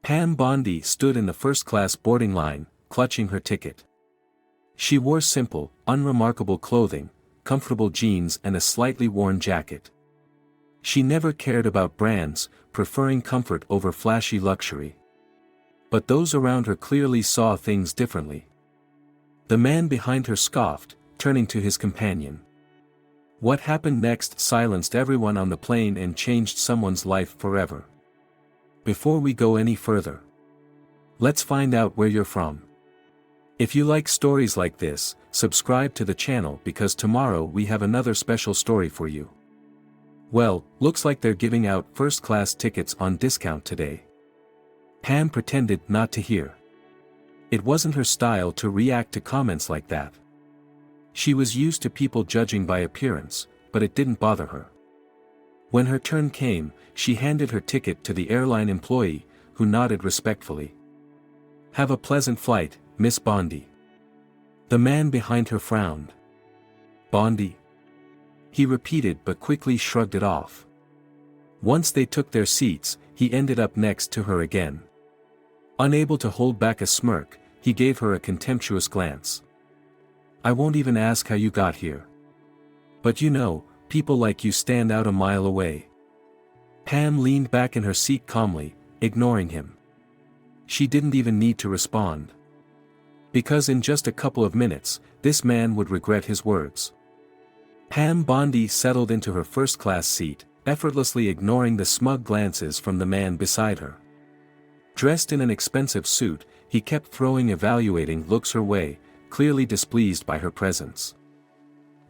Pam Bondi stood in the first-class boarding line, clutching her ticket. She wore simple, unremarkable clothing, comfortable jeans and a slightly worn jacket. She never cared about brands, preferring comfort over flashy luxury. But those around her clearly saw things differently. The man behind her scoffed, turning to his companion. What happened next silenced everyone on the plane and changed someone's life forever. Before we go any further, let's find out where you're from. If you like stories like this, subscribe to the channel because tomorrow we have another special story for you. Well, looks like they're giving out first-class tickets on discount today. Pam pretended not to hear. It wasn't her style to react to comments like that. She was used to people judging by appearance, but it didn't bother her. When her turn came, she handed her ticket to the airline employee, who nodded respectfully. "Have a pleasant flight, Miss Bondi." The man behind her frowned. "Bondi?" he repeated but quickly shrugged it off. Once they took their seats, he ended up next to her again. Unable to hold back a smirk, he gave her a contemptuous glance. "I won't even ask how you got here. But you know, people like you stand out a mile away." Pam leaned back in her seat calmly, ignoring him. She didn't even need to respond. Because in just a couple of minutes, this man would regret his words. Pam Bondi settled into her first-class seat, effortlessly ignoring the smug glances from the man beside her. Dressed in an expensive suit, he kept throwing evaluating looks her way, clearly displeased by her presence.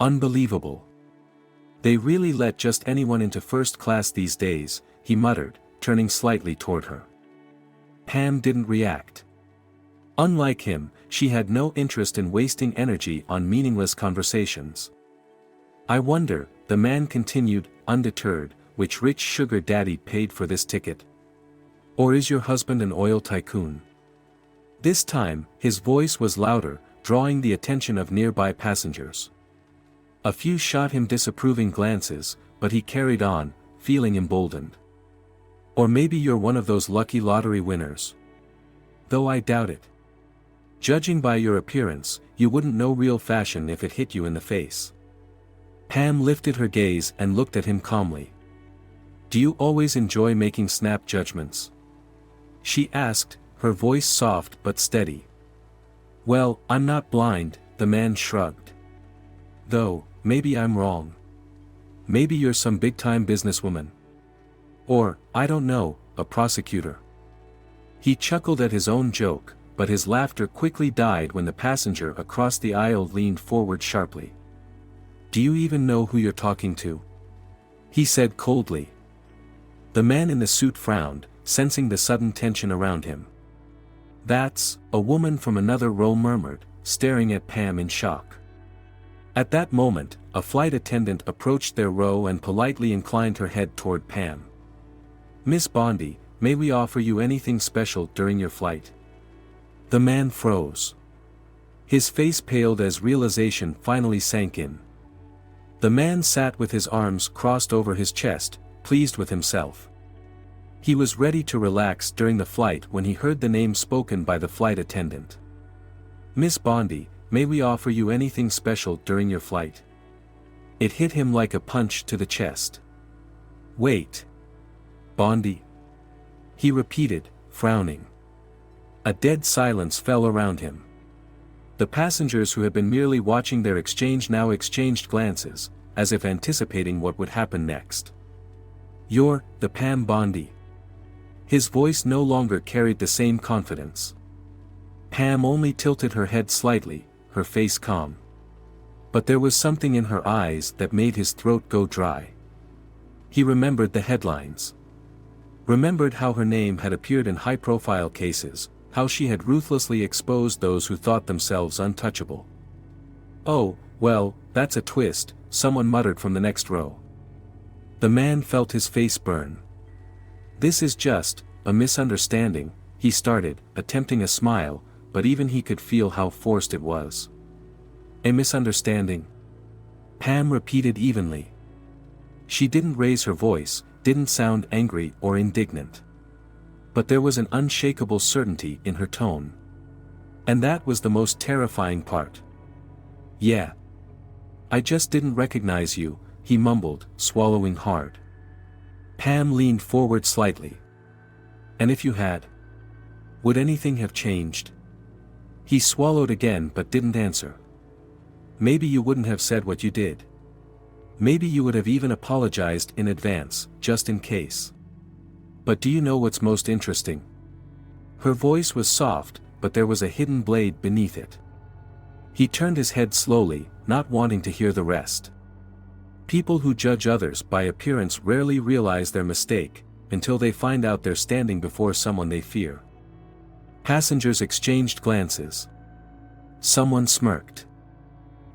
Unbelievable. They really let just anyone into first class these days, he muttered, turning slightly toward her. Pam didn't react. Unlike him, she had no interest in wasting energy on meaningless conversations. "I wonder," the man continued, undeterred, "which rich sugar daddy paid for this ticket? Or is your husband an oil tycoon?" This time, his voice was louder, drawing the attention of nearby passengers. A few shot him disapproving glances, but he carried on, feeling emboldened. "Or maybe you're one of those lucky lottery winners. Though I doubt it. Judging by your appearance, you wouldn't know real fashion if it hit you in the face." Pam lifted her gaze and looked at him calmly. "Do you always enjoy making snap judgments?" she asked, her voice soft but steady. "Well, I'm not blind," the man shrugged. "Though, maybe I'm wrong. Maybe you're some big-time businesswoman. Or, I don't know, a prosecutor." He chuckled at his own joke, but his laughter quickly died when the passenger across the aisle leaned forward sharply. "Do you even know who you're talking to?" he said coldly. The man in the suit frowned, sensing the sudden tension around him. "That's," a woman from another row murmured, staring at Pam in shock. At that moment, a flight attendant approached their row and politely inclined her head toward Pam. "Miss Bondi, may we offer you anything special during your flight?" The man froze. His face paled as realization finally sank in. The man sat with his arms crossed over his chest, pleased with himself. He was ready to relax during the flight when he heard the name spoken by the flight attendant. "Miss Bondi, may we offer you anything special during your flight?" It hit him like a punch to the chest. "Wait. Bondi?" he repeated, frowning. A dead silence fell around him. The passengers who had been merely watching their exchange now exchanged glances, as if anticipating what would happen next. "You're the Pam Bondi." His voice no longer carried the same confidence. Pam only tilted her head slightly, her face calm. But there was something in her eyes that made his throat go dry. He remembered the headlines. Remembered how her name had appeared in high-profile cases, how she had ruthlessly exposed those who thought themselves untouchable. "Oh, well, that's a twist," someone muttered from the next row. The man felt his face burn. "This is just a misunderstanding," he started, attempting a smile, but even he could feel how forced it was. "A misunderstanding?" Pam repeated evenly. She didn't raise her voice, didn't sound angry or indignant. But there was an unshakable certainty in her tone. And that was the most terrifying part. "Yeah. I just didn't recognize you," he mumbled, swallowing hard. Pam leaned forward slightly. "And if you had? Would anything have changed?" He swallowed again but didn't answer. "Maybe you wouldn't have said what you did. Maybe you would have even apologized in advance, just in case. But do you know what's most interesting?" Her voice was soft, but there was a hidden blade beneath it. He turned his head slowly, not wanting to hear the rest. People who judge others by appearance rarely realize their mistake, until they find out they're standing before someone they fear. Passengers exchanged glances. Someone smirked.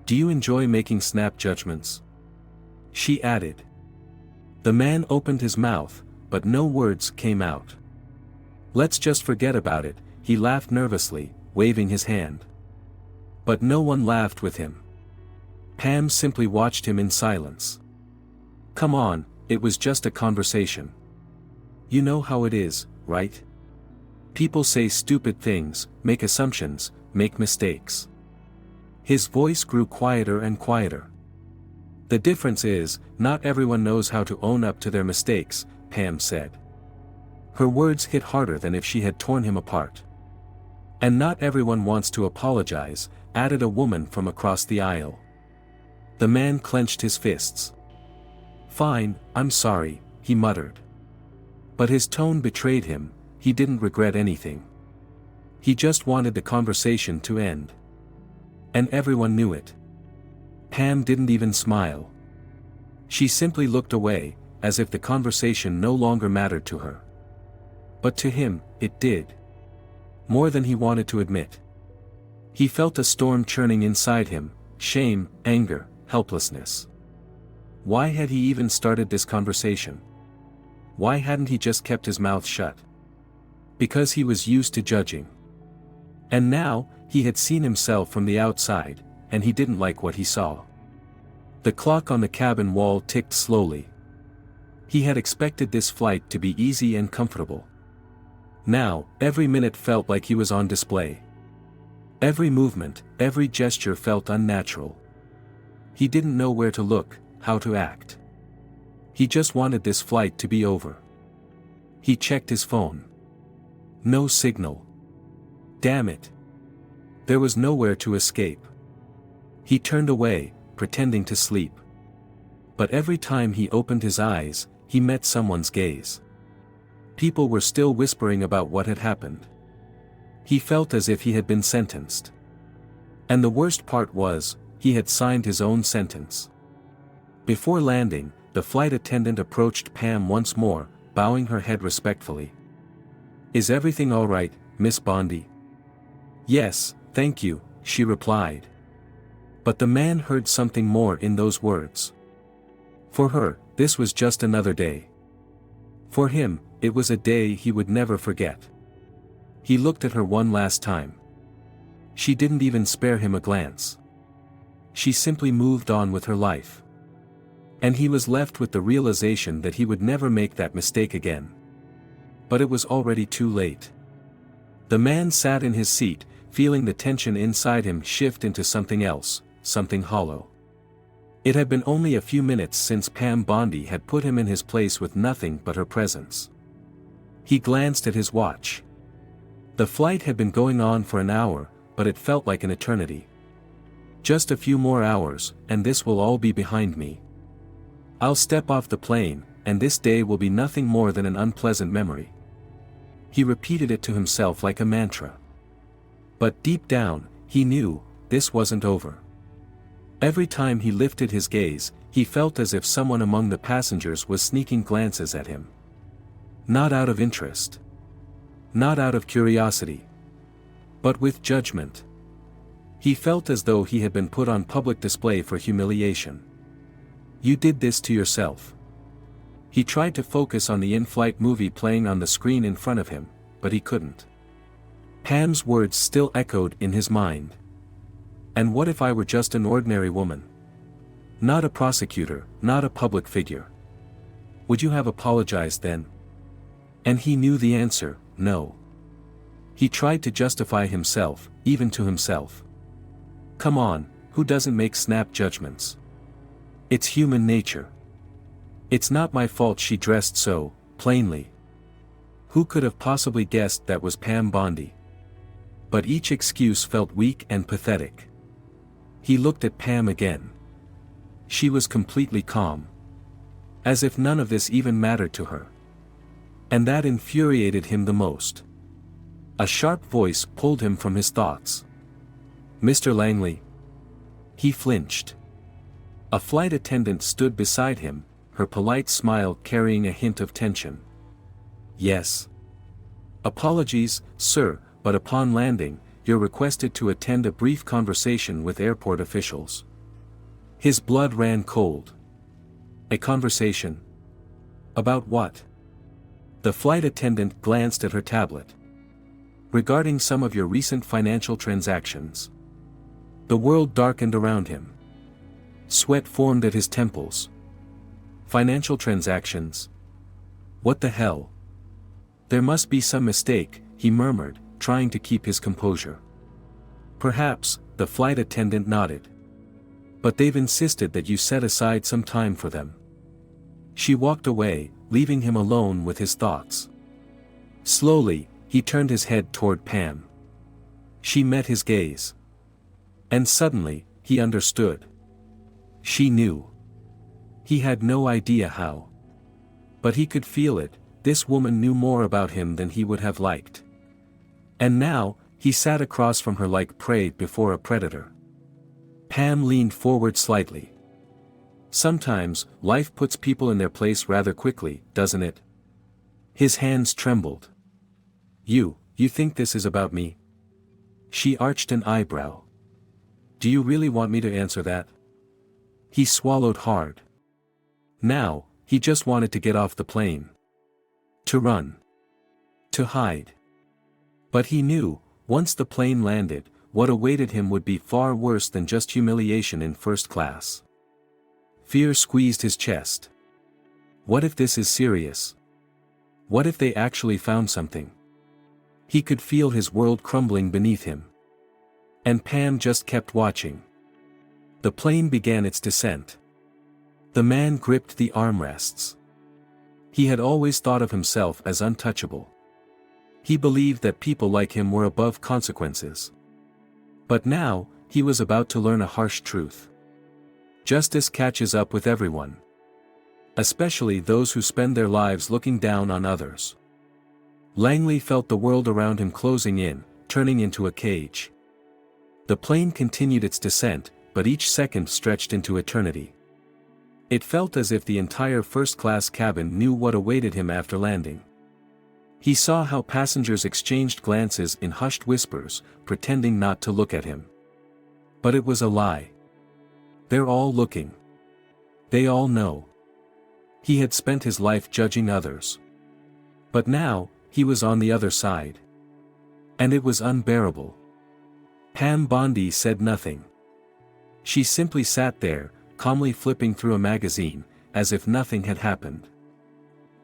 "Do you enjoy making snap judgments?" she added. The man opened his mouth, but no words came out. "Let's just forget about it," he laughed nervously, waving his hand. But no one laughed with him. Pam simply watched him in silence. "Come on, it was just a conversation. You know how it is, right? People say stupid things, make assumptions, make mistakes." His voice grew quieter and quieter. "The difference is, not everyone knows how to own up to their mistakes," Pam said. Her words hit harder than if she had torn him apart. "And not everyone wants to apologize," added a woman from across the aisle. The man clenched his fists. "Fine, I'm sorry," he muttered. But his tone betrayed him. He didn't regret anything. He just wanted the conversation to end. And everyone knew it. Pam didn't even smile. She simply looked away, as if the conversation no longer mattered to her. But to him, it did. More than he wanted to admit. He felt a storm churning inside him, shame, anger, helplessness. Why had he even started this conversation? Why hadn't he just kept his mouth shut? Because he was used to judging. And now, he had seen himself from the outside, and he didn't like what he saw. The clock on the cabin wall ticked slowly. He had expected this flight to be easy and comfortable. Now, every minute felt like he was on display. Every movement, every gesture felt unnatural. He didn't know where to look, how to act. He just wanted this flight to be over. He checked his phone. No signal. Damn it. There was nowhere to escape. He turned away, pretending to sleep. But every time he opened his eyes, he met someone's gaze. People were still whispering about what had happened. He felt as if he had been sentenced. And the worst part was, he had signed his own sentence. Before landing, the flight attendant approached Pam once more, bowing her head respectfully. "Is everything all right, Miss Bondi?" "Yes, thank you," she replied. But the man heard something more in those words. For her, this was just another day. For him, it was a day he would never forget. He looked at her one last time. She didn't even spare him a glance. She simply moved on with her life. And he was left with the realization that he would never make that mistake again. But it was already too late. The man sat in his seat, feeling the tension inside him shift into something else, something hollow. It had been only a few minutes since Pam Bondi had put him in his place with nothing but her presence. He glanced at his watch. The flight had been going on for an hour, but it felt like an eternity. Just a few more hours, and this will all be behind me. I'll step off the plane, and this day will be nothing more than an unpleasant memory. He repeated it to himself like a mantra. But deep down, he knew, this wasn't over. Every time he lifted his gaze, he felt as if someone among the passengers was sneaking glances at him. Not out of interest. Not out of curiosity. But with judgment. He felt as though he had been put on public display for humiliation. You did this to yourself. He tried to focus on the in-flight movie playing on the screen in front of him, but he couldn't. Pam's words still echoed in his mind. And what if I were just an ordinary woman? Not a prosecutor, not a public figure. Would you have apologized then? And he knew the answer, no. He tried to justify himself, even to himself. Come on, who doesn't make snap judgments? It's human nature. It's not my fault she dressed so, plainly. Who could have possibly guessed that was Pam Bondi? But each excuse felt weak and pathetic. He looked at Pam again. She was completely calm. As if none of this even mattered to her. And that infuriated him the most. A sharp voice pulled him from his thoughts. Mr. Langley. He flinched. A flight attendant stood beside him, her polite smile carrying a hint of tension. Yes. Apologies, sir, but upon landing, you're requested to attend a brief conversation with airport officials. His blood ran cold. A conversation? About what? The flight attendant glanced at her tablet. Regarding some of your recent financial transactions. The world darkened around him. Sweat formed at his temples. Financial transactions? What the hell? There must be some mistake, he murmured, trying to keep his composure. Perhaps, the flight attendant nodded. But they've insisted that you set aside some time for them. She walked away, leaving him alone with his thoughts. Slowly, he turned his head toward Pam. She met his gaze. And suddenly, he understood. She knew. He had no idea how. But he could feel it, this woman knew more about him than he would have liked. And now, he sat across from her like prey before a predator. Pam leaned forward slightly. Sometimes, life puts people in their place rather quickly, doesn't it? His hands trembled. You think this is about me? She arched an eyebrow. Do you really want me to answer that? He swallowed hard. Now, he just wanted to get off the plane. To run. To hide. But he knew, once the plane landed, what awaited him would be far worse than just humiliation in first class. Fear squeezed his chest. What if this is serious? What if they actually found something? He could feel his world crumbling beneath him. And Pam just kept watching. The plane began its descent. The man gripped the armrests. He had always thought of himself as untouchable. He believed that people like him were above consequences. But now, he was about to learn a harsh truth. Justice catches up with everyone. Especially those who spend their lives looking down on others. Langley felt the world around him closing in, turning into a cage. The plane continued its descent, but each second stretched into eternity. It felt as if the entire first-class cabin knew what awaited him after landing. He saw how passengers exchanged glances in hushed whispers, pretending not to look at him. But it was a lie. They're all looking. They all know. He had spent his life judging others. But now, he was on the other side. And it was unbearable. Pam Bondi said nothing. She simply sat there, calmly flipping through a magazine, as if nothing had happened.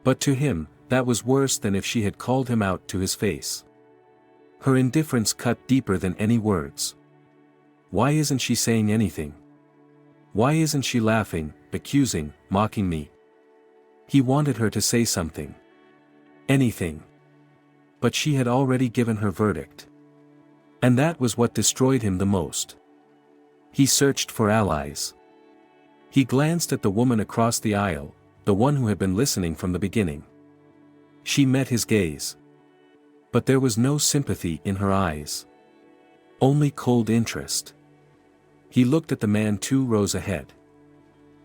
But to him, that was worse than if she had called him out to his face. Her indifference cut deeper than any words. Why isn't she saying anything? Why isn't she laughing, accusing, mocking me? He wanted her to say something. Anything. But she had already given her verdict. And that was what destroyed him the most. He searched for allies. He glanced at the woman across the aisle, the one who had been listening from the beginning. She met his gaze. But there was no sympathy in her eyes. Only cold interest. He looked at the man 2 rows ahead.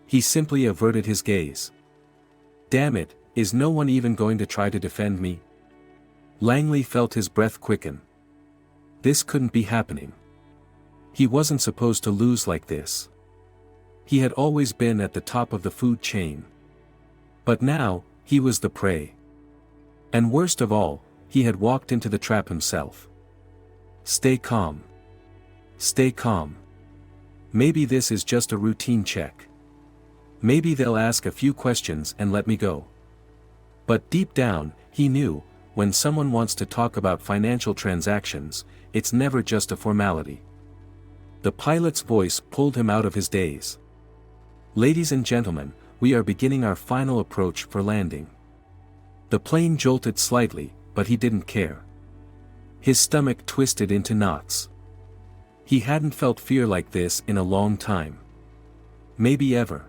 He simply averted his gaze. Damn it, is no one even going to try to defend me? Langley felt his breath quicken. This couldn't be happening. He wasn't supposed to lose like this. He had always been at the top of the food chain. But now, he was the prey. And worst of all, he had walked into the trap himself. Stay calm. Stay calm. Maybe this is just a routine check. Maybe they'll ask a few questions and let me go. But deep down, he knew, when someone wants to talk about financial transactions, it's never just a formality. The pilot's voice pulled him out of his daze. "Ladies and gentlemen, we are beginning our final approach for landing." The plane jolted slightly, but he didn't care. His stomach twisted into knots. He hadn't felt fear like this in a long time. Maybe ever.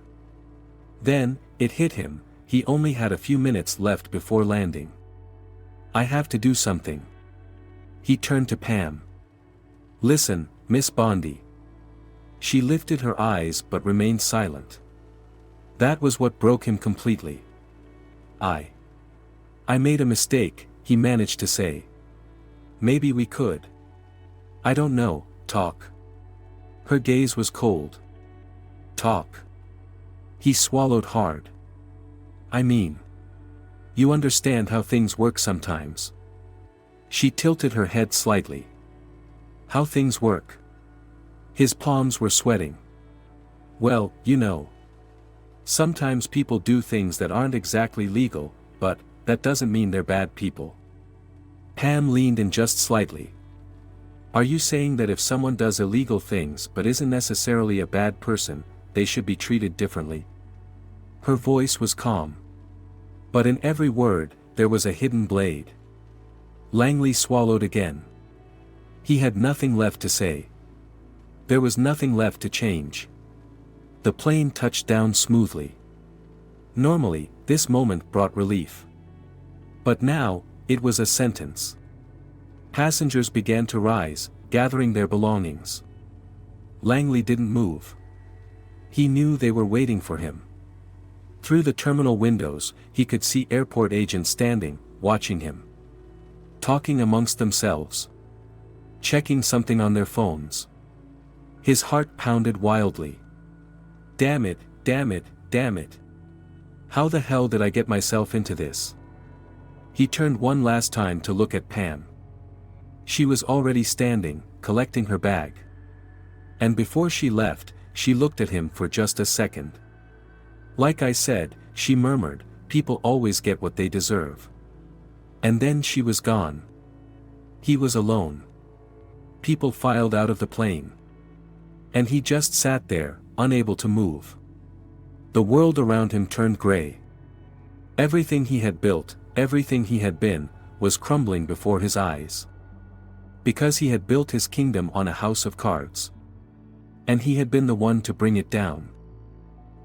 Then, it hit him, he only had a few minutes left before landing. "I have to do something." He turned to Pam. "Listen, Miss Bondi." She lifted her eyes but remained silent. That was what broke him completely. I made a mistake," he managed to say. "Maybe we could. I don't know, talk." Her gaze was cold. "Talk?" He swallowed hard. "I mean, you understand how things work sometimes." She tilted her head slightly. "How things work?" His palms were sweating. "Well, you know. Sometimes people do things that aren't exactly legal, but that doesn't mean they're bad people." Pam leaned in just slightly. "Are you saying that if someone does illegal things but isn't necessarily a bad person, they should be treated differently?" Her voice was calm. But in every word, there was a hidden blade. Langley swallowed again. He had nothing left to say. There was nothing left to change. The plane touched down smoothly. Normally, this moment brought relief. But now, it was a sentence. Passengers began to rise, gathering their belongings. Langley didn't move. He knew they were waiting for him. Through the terminal windows, he could see airport agents standing, watching him. Talking amongst themselves. Checking something on their phones. His heart pounded wildly. Damn it, damn it, damn it. How the hell did I get myself into this? He turned one last time to look at Pam. She was already standing, collecting her bag. And before she left, she looked at him for just a second. "Like I said," she murmured, "people always get what they deserve." And then she was gone. He was alone. People filed out of the plane. And he just sat there, unable to move. The world around him turned gray. Everything he had built, everything he had been, was crumbling before his eyes. Because he had built his kingdom on a house of cards. And he had been the one to bring it down.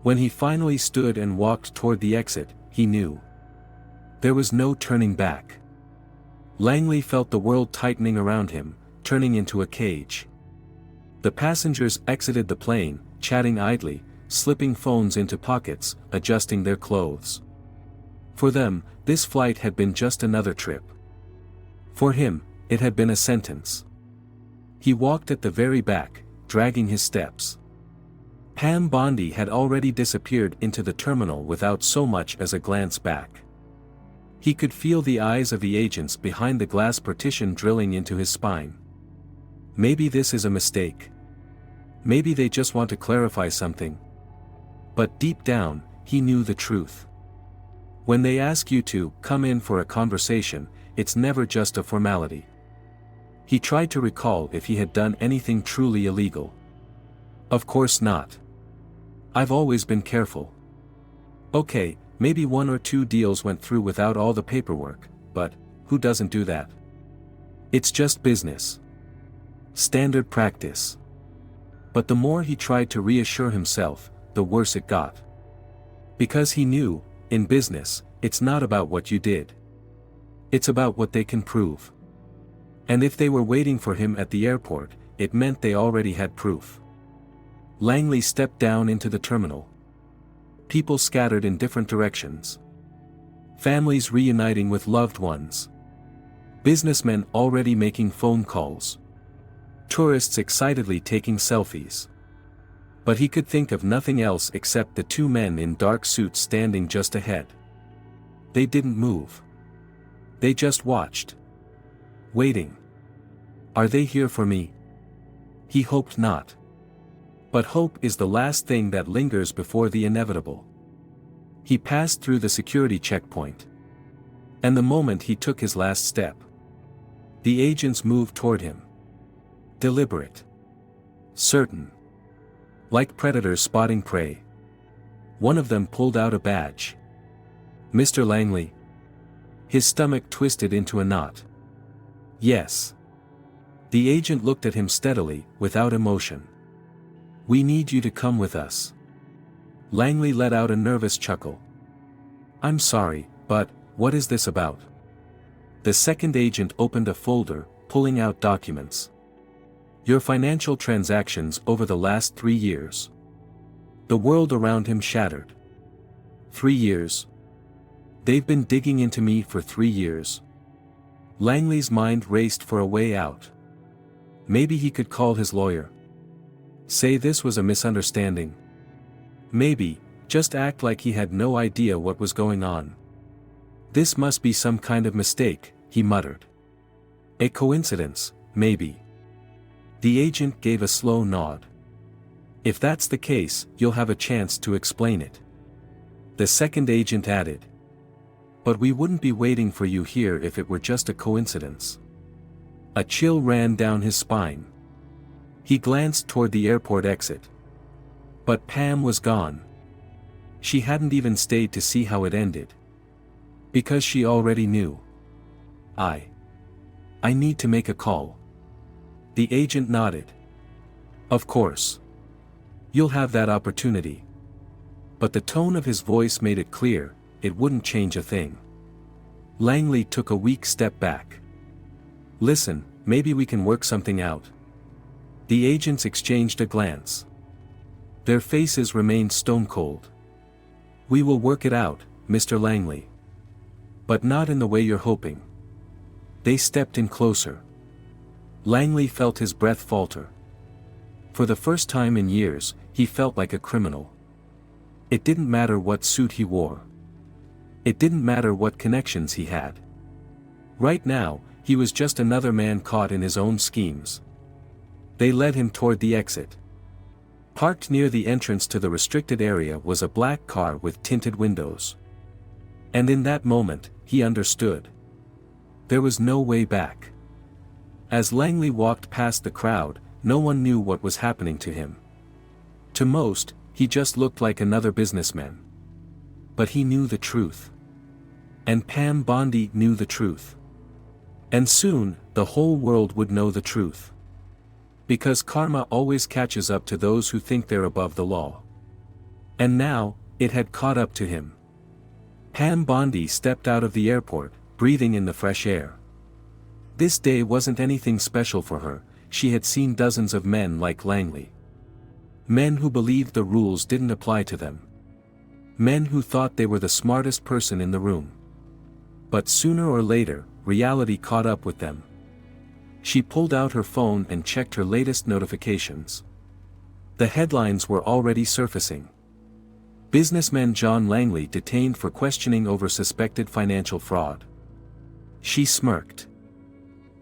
When he finally stood and walked toward the exit, he knew. There was no turning back. Langley felt the world tightening around him, turning into a cage. The passengers exited the plane, chatting idly, slipping phones into pockets, adjusting their clothes. For them, this flight had been just another trip. For him, it had been a sentence. He walked at the very back, dragging his steps. Pam Bondi had already disappeared into the terminal without so much as a glance back. He could feel the eyes of the agents behind the glass partition drilling into his spine. Maybe this is a mistake. Maybe they just want to clarify something. But deep down, he knew the truth. When they ask you to come in for a conversation, it's never just a formality. He tried to recall if he had done anything truly illegal. Of course not. I've always been careful. Okay, maybe 1 or 2 deals went through without all the paperwork, but who doesn't do that? It's just business. Standard practice. But the more he tried to reassure himself, the worse it got. Because he knew, in business, it's not about what you did. It's about what they can prove. And if they were waiting for him at the airport, it meant they already had proof. Langley stepped down into the terminal. People scattered in different directions. Families reuniting with loved ones. Businessmen already making phone calls. Tourists excitedly taking selfies. But he could think of nothing else except the 2 men in dark suits standing just ahead. They didn't move. They just watched. Waiting. Are they here for me? He hoped not. But hope is the last thing that lingers before the inevitable. He passed through the security checkpoint. And the moment he took his last step, the agents moved toward him. Deliberate. Certain. Like predators spotting prey. One of them pulled out a badge. "Mr. Langley?" His stomach twisted into a knot. "Yes." The agent looked at him steadily, without emotion. "We need you to come with us." Langley let out a nervous chuckle. "I'm sorry, but, what is this about?" The second agent opened a folder, pulling out documents. "Your financial transactions over the last 3 years." The world around him shattered. 3 years? They've been digging into me for 3 years. Langley's mind raced for a way out. Maybe he could call his lawyer. Say this was a misunderstanding. Maybe, just act like he had no idea what was going on. This must be some kind of mistake, he muttered. A coincidence, maybe. The agent gave a slow nod. "If that's the case, you'll have a chance to explain it." The second agent added. "But we wouldn't be waiting for you here if it were just a coincidence." A chill ran down his spine. He glanced toward the airport exit. But Pam was gone. She hadn't even stayed to see how it ended. Because she already knew. I need to make a call." The agent nodded. "Of course. You'll have that opportunity." But the tone of his voice made it clear, it wouldn't change a thing. Langley took a weak step back. "Listen, maybe we can work something out." The agents exchanged a glance. Their faces remained stone-cold. "We will work it out, Mr. Langley. But not in the way you're hoping." They stepped in closer. Langley felt his breath falter. For the first time in years, he felt like a criminal. It didn't matter what suit he wore. It didn't matter what connections he had. Right now, he was just another man caught in his own schemes. They led him toward the exit. Parked near the entrance to the restricted area was a black car with tinted windows. And in that moment, he understood. There was no way back. As Langley walked past the crowd, no one knew what was happening to him. To most, he just looked like another businessman. But he knew the truth. And Pam Bondi knew the truth. And soon, the whole world would know the truth. Because karma always catches up to those who think they're above the law. And now, it had caught up to him. Pam Bondi stepped out of the airport, breathing in the fresh air. This day wasn't anything special for her, she had seen dozens of men like Langley. Men who believed the rules didn't apply to them. Men who thought they were the smartest person in the room. But sooner or later, reality caught up with them. She pulled out her phone and checked her latest notifications. The headlines were already surfacing. Businessman John Langley detained for questioning over suspected financial fraud. She smirked.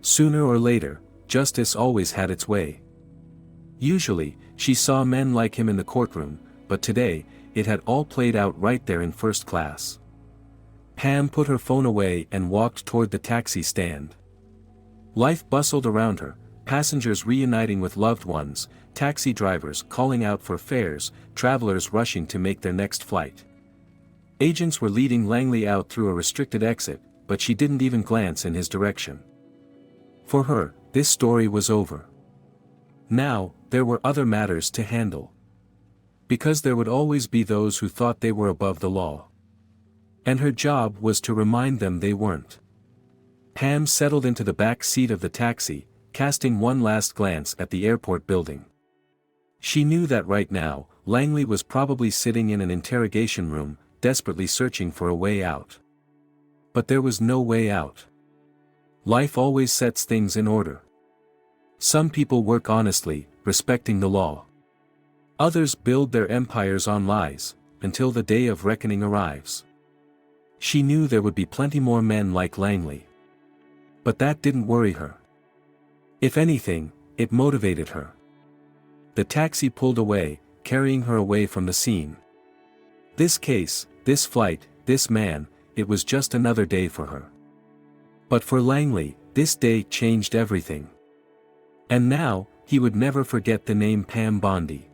Sooner or later, justice always had its way. Usually, she saw men like him in the courtroom, but today, it had all played out right there in first class. Pam put her phone away and walked toward the taxi stand. Life bustled around her, passengers reuniting with loved ones, taxi drivers calling out for fares, travelers rushing to make their next flight. Agents were leading Langley out through a restricted exit, but she didn't even glance in his direction. For her, this story was over. Now, there were other matters to handle. Because there would always be those who thought they were above the law. And her job was to remind them they weren't. Pam settled into the back seat of the taxi, casting one last glance at the airport building. She knew that right now, Langley was probably sitting in an interrogation room, desperately searching for a way out. But there was no way out. Life always sets things in order. Some people work honestly, respecting the law. Others build their empires on lies, until the day of reckoning arrives. She knew there would be plenty more men like Langley. But that didn't worry her. If anything, it motivated her. The taxi pulled away, carrying her away from the scene. This case, this flight, this man, it was just another day for her. But for Langley, this day changed everything. And now, he would never forget the name Pam Bondi.